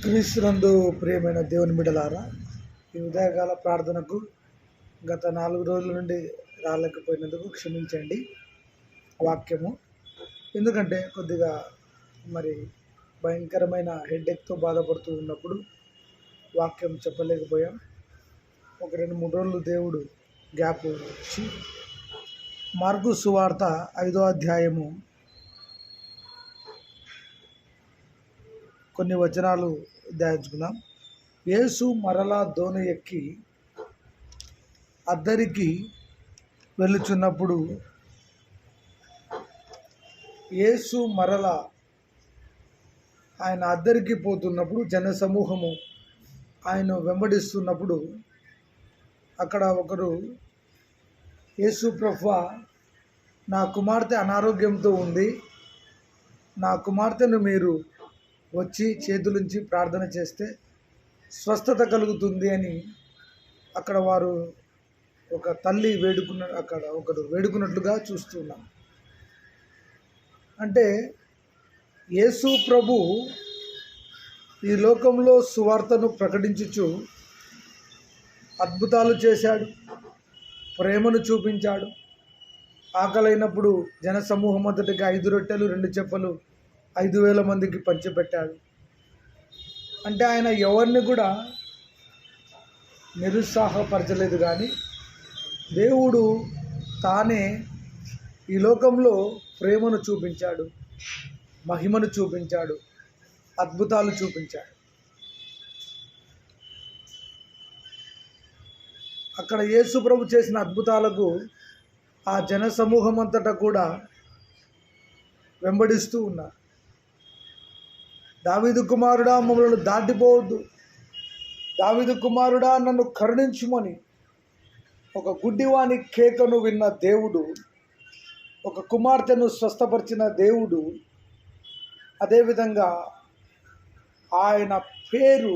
క్రీస్తునందు ప్రియమైన దేవుని బిడ్డలారా, ఈ ఉదయకాల ప్రార్థనకు గత 4 రోజుల నుండి రాలేకపోయినందుకు క్షమించండి. వాక్యము ఎందుకంటే కొద్దిగా భయంకరమైన హెడేక్తో బాధపడుతూ ఉన్నప్పుడు వాక్యం చెప్పలేకపోయాం. ఒక 2-3 రోజులు దేవుడు గ్యాప్ ఇచ్చి మార్కు సువార్త 5వ అధ్యాయము కొన్ని వచనాలు ధ్యానించుకుందాం. యేసు మరలా దోణి ఎక్కి అద్దరికి వెళ్ళుచున్నప్పుడు ఆయన అద్దరికి పోతున్నప్పుడు జనసమూహము ఆయన వెంబడిస్తున్నప్పుడు అక్కడ ఒకరు, యేసు ప్రభువా, నా కుమార్తె అనారోగ్యంతో ఉంది, నా కుమార్తెను మీరు వచ్చి చేతులుంచి ప్రార్థన చేస్తే స్వస్థత కలుగుతుంది అని అక్కడ వారు ఒక తల్లి ఒకరు వేడుకున్నట్లుగా చూస్తున్నాం. అంటే యేసు ప్రభు ఈ లోకంలో సువార్తను ప్రకటించుచు అద్భుతాలు చేశాడు, ప్రేమను చూపించాడు. ఆకలైనప్పుడు జనసమూహం మొదటికి 5 రొట్టెలు 2 చేపలు 5,000 మందికి పంచిపెట్టాడు. అంటే ఆయన ఎవరిని కూడా నిరుత్సాహపరచలేదు, కానీ దేవుడు తానే ఈ లోకంలో ప్రేమను చూపించాడు, మహిమను చూపించాడు, అద్భుతాలు చూపించాడు. అక్కడ యేసు ప్రభు చేసిన అద్భుతాలకు ఆ జన సమూహం అంతటా కూడా వెంబడిస్తూ ఉన్నారు. దావీదు కుమారుడా, మమ్మల్ని దాటిపోవద్దు, దావీదు కుమారుడా, నన్ను కరుణించుమని ఒక గుడ్డివాని కేకను విన్న దేవుడు, ఒక కుమార్తెను స్వస్థపరిచిన దేవుడు, అదేవిధంగా ఆయన పేరు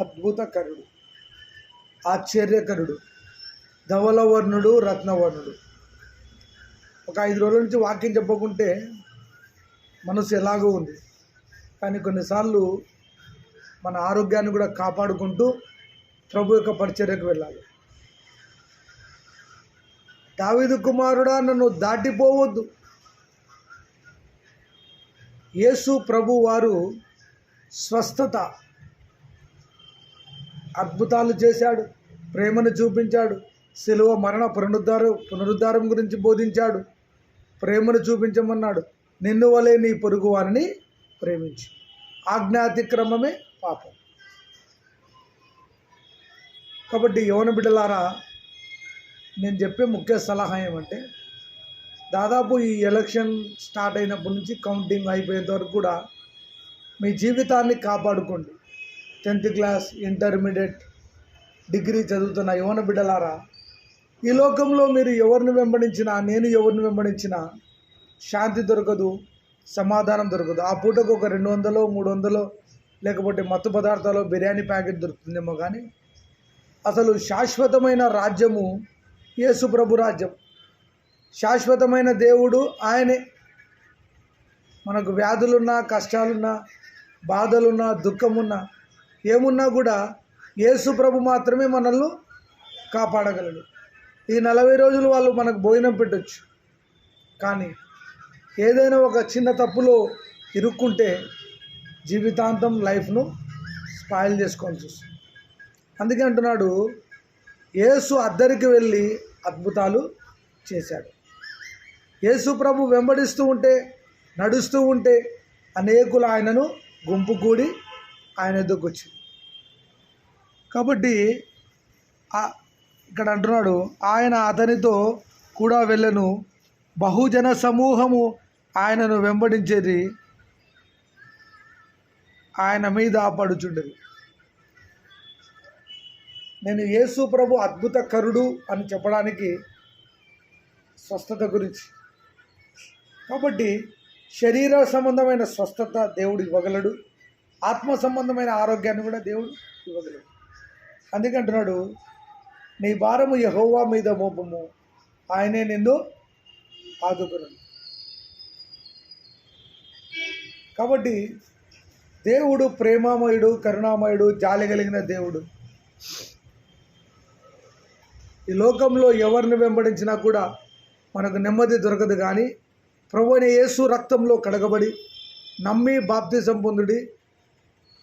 అద్భుతకరుడు, ఆశ్చర్యకరుడు, ధవలవర్ణుడు, రత్నవర్ణుడు. ఒక 5 రోజుల నుంచి వాక్యం చెప్పకుంటే మనసు ఎలాగో ఉంది, కానీ కొన్నిసార్లు మన ఆరోగ్యాన్ని కూడా కాపాడుకుంటూ ప్రభు యొక్క పరిచర్యకు వెళ్ళాలి. దావీదు కుమారుడా, నన్ను దాటిపోవద్దు. యేసు ప్రభు వారు స్వస్థత, అద్భుతాలు చేశాడు, ప్రేమను చూపించాడు, శిలువ మరణ పునరుద్ధారం గురించి బోధించాడు, ప్రేమను చూపించమన్నాడు. నిన్ను వలె నీ పొరుగు వారిని ప్రేమించు, ఆజ్ఞాతిక్రమమే పాపం. కాబట్టి యవన బిడ్డలారా, నేను చెప్పే ముఖ్య సలహా ఏమంటే, దాదాపు ఈ ఎలక్షన్ స్టార్ట్ అయినప్పటి నుంచి కౌంటింగ్ అయిపోయేంత వరకు కూడా మీ జీవితాన్ని కాపాడుకోండి. 10th క్లాస్, ఇంటర్మీడియట్, డిగ్రీ చదువుతున్న యవన బిడ్డలారా, ఈ లోకంలో మీరు ఎవరిని వెంబడించినా, నేను ఎవరిని వెంబడించినా శాంతి దొరకదు, సమాధానం దొరకదు. ఆ పూటకు ఒక 200, 300 లేకపోతే మత్తు పదార్థాలు, బిర్యానీ ప్యాకెట్ దొరుకుతుందేమో, కానీ అసలు శాశ్వతమైన రాజ్యము యేసు ప్రభు రాజ్యం. శాశ్వతమైన దేవుడు ఆయనే. మనకు వ్యాధులున్నా, కష్టాలున్నా, బాధలున్నా, దుఃఖమున్నా, ఏమున్నా కూడా యేసు ప్రభు మాత్రమే మనల్ని కాపాడగలడు. ఈ 40 రోజులు వాళ్ళు మనకు భోజనం పెట్టచ్చు, కానీ ఏదైనా ఒక చిన్న తప్పులో ఇరుక్కుంటే జీవితాంతం లైఫ్ను స్పాయిల్ చేసుకోవాల్సి వస్తుంది. అందుకే అంటున్నాడు, యేసు అద్దరికి వెళ్ళి అద్భుతాలు చేశాడు. యేసు ప్రభు వెంబడిస్తూ ఉంటే, నడుస్తూ ఉంటే అనేకులు ఆయనను గుంపు కూడి ఆయన ఎదురుకు వచ్చింది. కాబట్టి ఇక్కడ అంటున్నాడు, ఆయన అతనితో కూడా వెళ్ళను, బహుజన సమూహము ఆయనను వెంబడించేది, ఆయన మీద పడుచుండేది. నేను యేసు ప్రభు అద్భుతకరుడు అని చెప్పడానికి స్వస్థత గురించి. కాబట్టి శరీర సంబంధమైన స్వస్థత దేవుడు ఇవ్వగలడు, ఆత్మ సంబంధమైన ఆరోగ్యాన్ని కూడా దేవుడు ఇవ్వగలడు. అందుకంటున్నాడు, నీ భారము యెహోవా మీద మోపము, ఆయనే నిన్ను ఆదుకొనును. కాబట్టి దేవుడు ప్రేమామయుడు, కరుణామయుడు, జాలి కలిగిన దేవుడు. ఈ లోకంలో ఎవరిని వెంబడించినా కూడా మనకు నెమ్మది దొరకదు. కానీ ప్రభువైన యేసు రక్తంలో కడగబడి నమ్మి బాప్తిజం పొందుడి,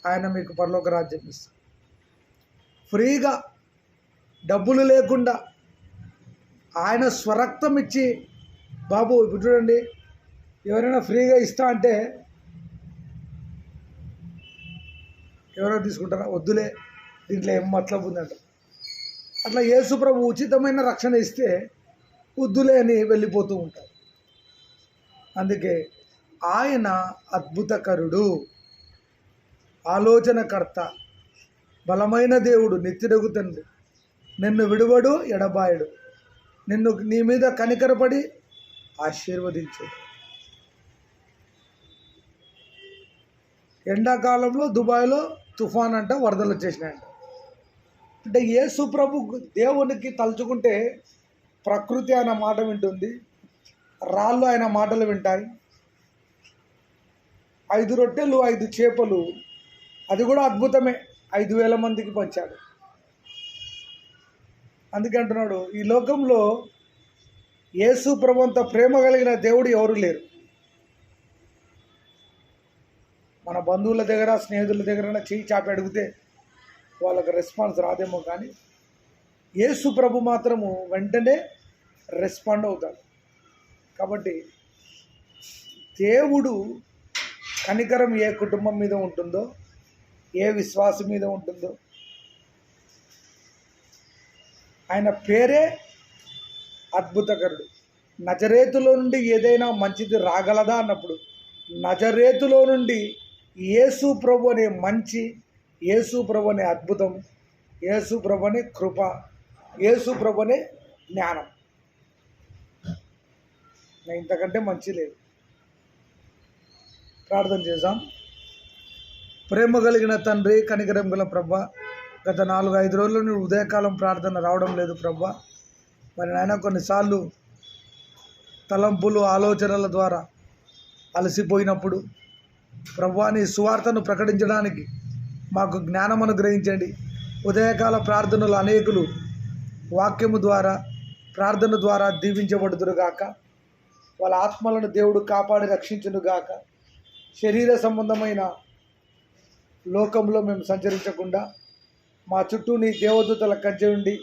ఆయన మీకు పరలోక రాజ్యం ఇస్తారు. ఫ్రీగా డబ్బులు లేకుండా ఆయన స్వరక్తం ఇచ్చి, బాబు ఇప్పుడు చూడండి, ఎవరైనా ఫ్రీగా ఇస్తా అంటే ఎవరైనా తీసుకుంటారా? వద్దులే, దీంట్లో ఏం మతలబు ఉందంట. అట్లా యేసు ప్రభు ఉచితమైన రక్షణ ఇస్తే వద్దులే అని వెళ్ళిపోతూ ఉంటారు. అందుకే ఆయన అద్భుతకరుడు, ఆలోచనకర్త, బలమైన దేవుడు, నిత్యుడగు తండ్రి, నిన్ను విడువడు, ఎడబాయడు, నీ మీద కనికరపడి ఆశీర్వదించు. ఎండాకాలంలో దుబాయ్లో తుఫాన్ అంట, వరదలు వచ్చేసినాయంట. అంటే యేసు ప్రభు దేవునికి తలుచుకుంటే ప్రకృతి ఆయన మాట వింటుంది, రాళ్ళు ఆయన మాటలు వింటాయి. 5 రొట్టెలు 5 చేపలు, అది కూడా అద్భుతమే, 5,000 మందికి పంచాడు. అందుకే అంటున్నాడు, ఈ లోకంలో యేసు ప్రభు అంత ప్రేమ కలిగిన దేవుడు ఎవరు లేరు. మన బంధువుల దగ్గర, స్నేహితుల దగ్గర చెయ్యి చాపి అడిగితే వాళ్ళకి రెస్పాన్స్ రాదేమో, కానీ యేసు ప్రభు మాత్రము వెంటనే రెస్పాండ్ అవుతాడు. కాబట్టి దేవుడు కనికరం ఏ కుటుంబం మీద ఉంటుందో, ఏ విశ్వాసం మీద ఉంటుందో, ఆయన పేరే అద్భుతకరుడు. నజరేతులో నుండి ఏదైనా మంచిది రాగలదా అన్నప్పుడు, నజరేతులో నుండి యేసు ప్రభు అనే మంచి, యేసు ప్రభు అనే అద్భుతం, యేసు ప్రభు అనే కృప, యేసు ప్రభు అనే జ్ఞానం, ఇంతకంటే మంచి లేదు. ప్రార్థన చేద్దాం. ప్రేమ కలిగిన తండ్రి, కనికరం గల ప్రభా, గత 4-5 రోజుల నుండి ఉదయకాలం ప్రార్థన రావడం లేదు ప్రభా. మరి నాయన కొన్నిసార్లు తలంపులు, ఆలోచనల ద్వారా అలసిపోయినప్పుడు ప్రభా, నీ సువార్తను ప్రకటించడానికి మాకు జ్ఞానం అనుగ్రహించండి. ఉదయకాల ప్రార్థనలు అనేకులు వాక్యము ద్వారా, ప్రార్థన ద్వారా దీవించబడుదురుగాక. వాళ్ళ ఆత్మలను దేవుడు కాపాడి రక్షించునుగాక. శరీర సంబంధమైన లోకంలో మేము సంచరించకుండా మా చుట్టూ నీ దేవదూతల కంచె ఉండి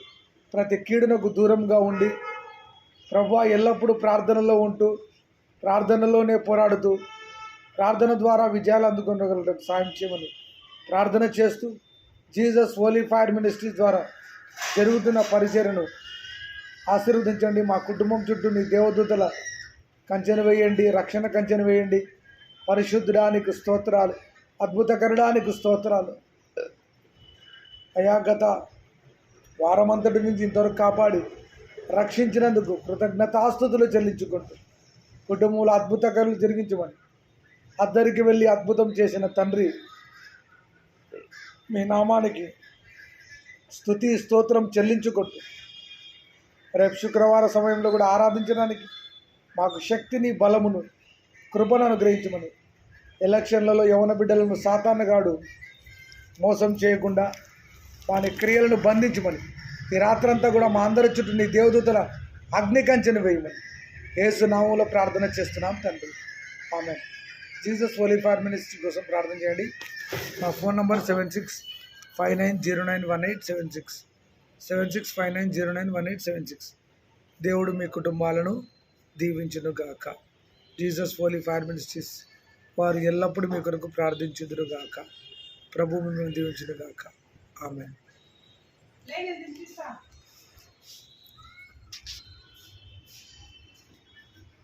ప్రతి కీడునకు దూరంగా ఉండి ప్రభువా ఎల్లప్పుడూ ప్రార్థనలో ఉంటూ, ప్రార్థనలోనే పోరాడుతూ, ప్రార్థన ద్వారా విజయాలు అందుకోగలటం సాయం చేయమని ప్రార్థన చేస్తూ, జీసస్ హోలీ ఫైర్ మినిస్ట్రీస్ ద్వారా జరుగుతున్న పరిచర్యను ఆశీర్వదించండి. మా కుటుంబం చుట్టూ నీ దేవదూతల కంచెను వేయండి, రక్షణ కంచెను వేయండి. పరిశుద్ధడానికి స్తోత్రాలు, అద్భుతకరడానికి స్తోత్రాలు అయా. గత వారమంతటి నుంచి ఇంతవరకు కాపాడి రక్షించినందుకు కృతజ్ఞతాస్తుతులు చెల్లించుకుంటూ కుటుంబంలో అద్భుతకరులు జరిగించమని అద్దరికి వెళ్ళి అద్భుతం చేసిన తండ్రి, మీ నామానికి స్తుతి స్తోత్రం చెల్లించుకుంటూ రేపు శుక్రవారం సమయంలో కూడా ఆరాధించడానికి మాకు శక్తిని, బలమును, కృపను అనుగ్రహించమని, ఎలక్షన్లలో యవన బిడ్డలను సాతానుగాడు మోసం చేయకుండా వాని క్రియలను బంధించమని, ఈ రాత్రంతా కూడా మా అందరి చుట్టూ నీ దేవదూతల అగ్ని కంచెను వేయమని యేసు నామములో ప్రార్థన చేస్తున్నాం తండ్రి, ఆమేన్. జీసస్ హోలీ ఫైర్ మినిస్ట్రీ కోసం ప్రార్థన చేయండి. మా ఫోన్ నంబర్ 7659091876, 7659091876. దేవుడు మీ కుటుంబాలను దీవించునుగాక. జీసస్ హోలీ ఫైర్ మినిస్ట్రీస్ వారు ఎల్లప్పుడూ మీ కొరకు ప్రార్థించుదురుగాక. ప్రభు మిమ్మల్ని దీవించునుగాక. ఆమేన్.